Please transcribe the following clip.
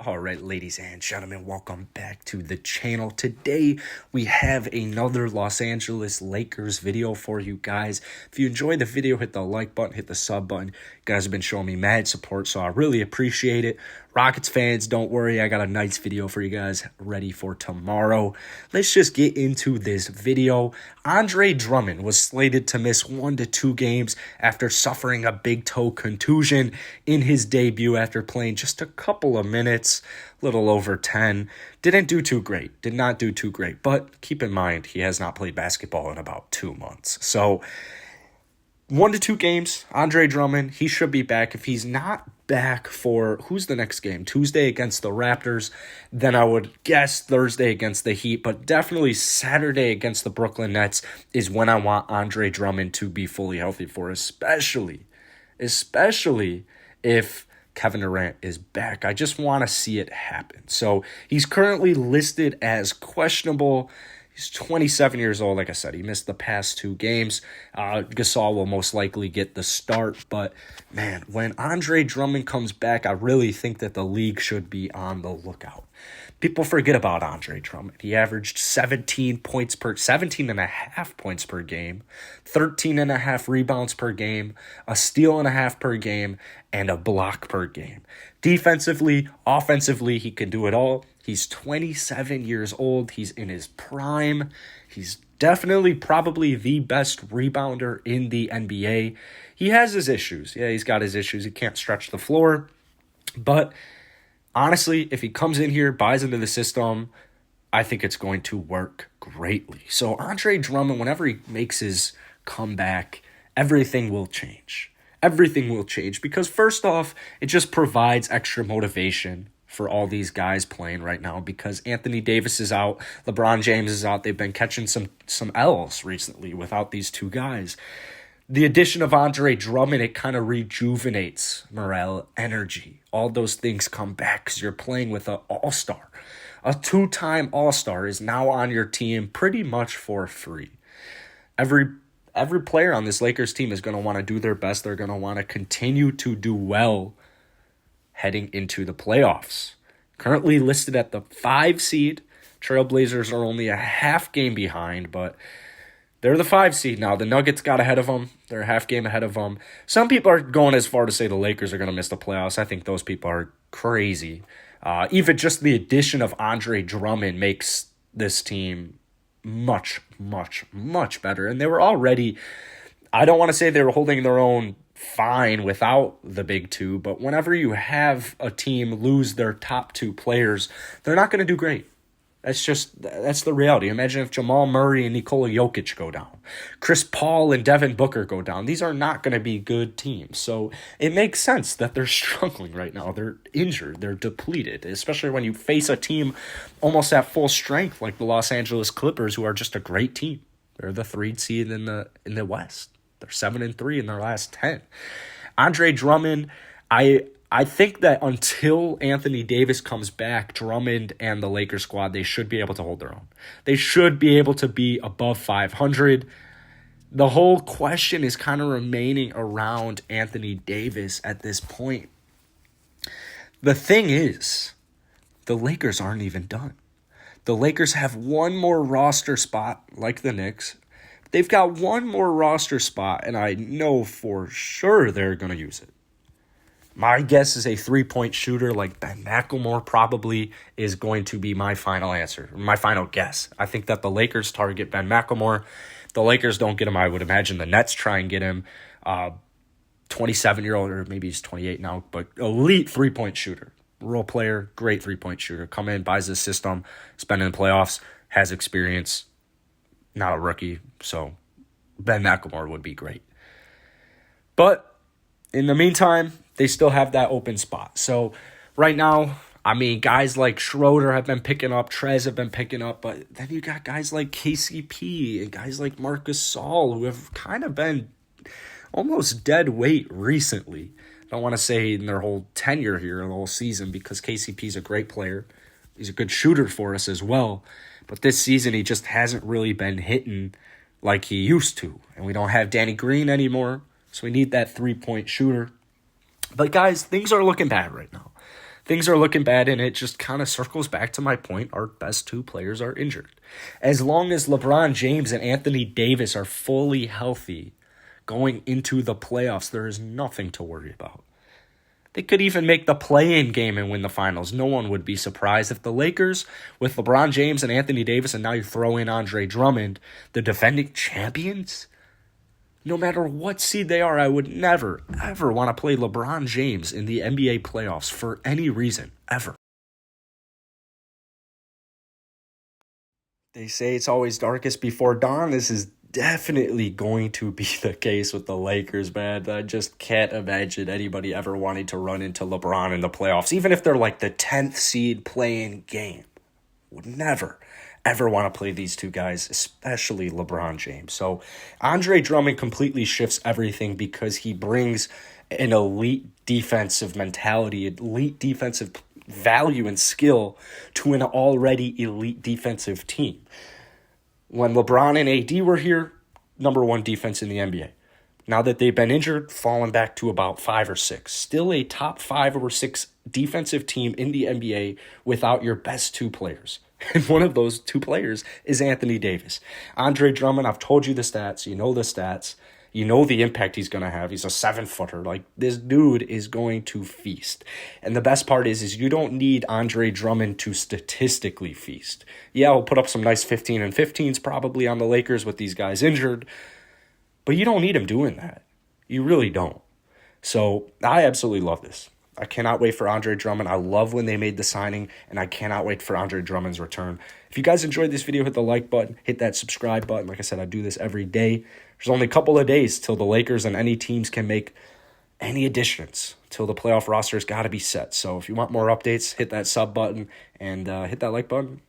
All right, ladies and gentlemen, welcome back to the channel. Today, we have another Los Angeles Lakers video for you guys. If you enjoyed the video, hit the like button, hit the sub button. You guys have been showing me mad support, so I really appreciate it. Rockets fans, don't worry, I got a nice video for you guys ready for tomorrow. Let's just get into this video. Andre Drummond was slated to miss 1 to 2 games after suffering a big toe contusion in his debut after playing just a couple of minutes, little over 10. Didn't do too great, did not do too great, but keep in mind, he has not played basketball in about 2 months. So 1 to 2 games, Andre Drummond, he should be back. If he's not back for, who's the next game? Tuesday against the Raptors. Then I would guess Thursday against the Heat, but definitely Saturday against the Brooklyn Nets is when I want Andre Drummond to be fully healthy for, especially if Kevin Durant is back. I just want to see it happen. So he's currently listed as questionable. He's 27 years old. Like I said, he missed the past 2 games. Gasol will most likely get the start. But, man, when Andre Drummond comes back, I really think that the league should be on the lookout. People forget about Andre Drummond. He averaged 17 and a half points per game, 13 and a half rebounds per game, a steal and a half per game, and a block per game. Defensively, offensively, he can do it all. He's 27 years old. He's in his prime. He's definitely probably the best rebounder in the NBA. He has his issues. Yeah, he's got his issues. He can't stretch the floor. But honestly, if he comes in here, buys into the system, I think it's going to work greatly. So Andre Drummond, whenever he makes his comeback, everything will change. Everything will change because first off, it just provides extra motivation for all these guys playing right now because Anthony Davis is out, LeBron James is out. They've been catching some L's recently without these 2 guys. The addition of Andre Drummond, it kind of rejuvenates morale, energy. All those things come back because you're playing with an all-star. A 2-time all-star is now on your team pretty much for free. Every player on this Lakers team is going to want to do their best. They're going to want to continue to do well heading into the playoffs. Currently listed at the 5 seed. Trailblazers are only a half game behind, but they're the 5 seed now. The Nuggets got ahead of them. They're a half game ahead of them. Some people are going as far to say the Lakers are going to miss the playoffs. I think those people are crazy. Even just the addition of Andre Drummond makes this team much, much, much better. And they were already, I don't want to say they were holding their own fine without the big 2, but whenever you have a team lose their top 2 players, they're not going to do great. That's the reality. Imagine if Jamal Murray and Nikola Jokic go down. Chris Paul and Devin Booker go down. These are not going to be good teams. So it makes sense that they're struggling right now. They're injured. They're depleted, especially when you face a team almost at full strength like the Los Angeles Clippers, who are just a great team. They're the 3rd seed in the West. They're 7-3 in their last 10. Andre Drummond, I think that until Anthony Davis comes back, Drummond and the Lakers squad, they should be able to hold their own. They should be able to be above 500. The whole question is kind of remaining around Anthony Davis at this point. The thing is, the Lakers aren't even done. The Lakers have one more roster spot, like the Knicks. They've got one more roster spot, and I know for sure they're going to use it. My guess is a 3-point shooter like Ben McLemore probably is going to be my final answer, my final guess. I think that the Lakers target Ben McLemore. The Lakers don't get him. I would imagine the Nets try and get him. 27-year-old, or maybe he's 28 now, but elite 3-point shooter. Role player, great 3-point shooter. Come in, buys his system, has been in the playoffs, has experience. Not a rookie, so Ben McLemore would be great. But in the meantime, they still have that open spot. So right now, I mean, guys like Schroeder have been picking up, Trez have been picking up, but then you got guys like KCP and guys like Marcus Gasol who have kind of been almost dead weight recently. I don't want to say in their whole tenure here, the whole season, because KCP is a great player. He's a good shooter for us as well. But this season, he just hasn't really been hitting like he used to. And we don't have Danny Green anymore, so we need that 3-point shooter. But guys, things are looking bad right now. things are looking bad, and it just kind of circles back to my point. Our best two players are injured. As long as LeBron James and Anthony Davis are fully healthy going into the playoffs, there is nothing to worry about. They could even make the play-in game and win the finals. No one would be surprised if the Lakers, with LeBron James and Anthony Davis, and now you throw in Andre Drummond, the defending champions, no matter what seed they are, I would never, ever want to play LeBron James in the NBA playoffs for any reason, ever. They say it's always darkest before dawn. This is definitely going to be the case with the Lakers, man. I just can't imagine anybody ever wanting to run into LeBron in the playoffs, even if they're like the 10th seed playing game. Would never, ever want to play these two guys, especially LeBron James. So Andre Drummond completely shifts everything because he brings an elite defensive mentality, elite defensive value and skill to an already elite defensive team. When LeBron and AD were here, number one defense in the NBA. Now that they've been injured, fallen back to about 5 or 6. Still a top 5 or 6 defensive team in the NBA without your best two players. And one of those two players is Anthony Davis. Andre Drummond, I've told you the stats. You know the stats. You know the impact he's going to have. He's a 7-footer. Like, this dude is going to feast. And the best part is you don't need Andre Drummond to statistically feast. Yeah, he'll put up some nice 15 and 15s probably on the Lakers with these guys injured. But you don't need him doing that. You really don't. So I absolutely love this. I cannot wait for Andre Drummond. I love when they made the signing, and I cannot wait for Andre Drummond's return. If you guys enjoyed this video, hit the like button, hit that subscribe button. Like I said, I do this every day. There's only a couple of days till the Lakers and any teams can make any additions, till the playoff roster's got to be set. So if you want more updates, hit that sub button and hit that like button.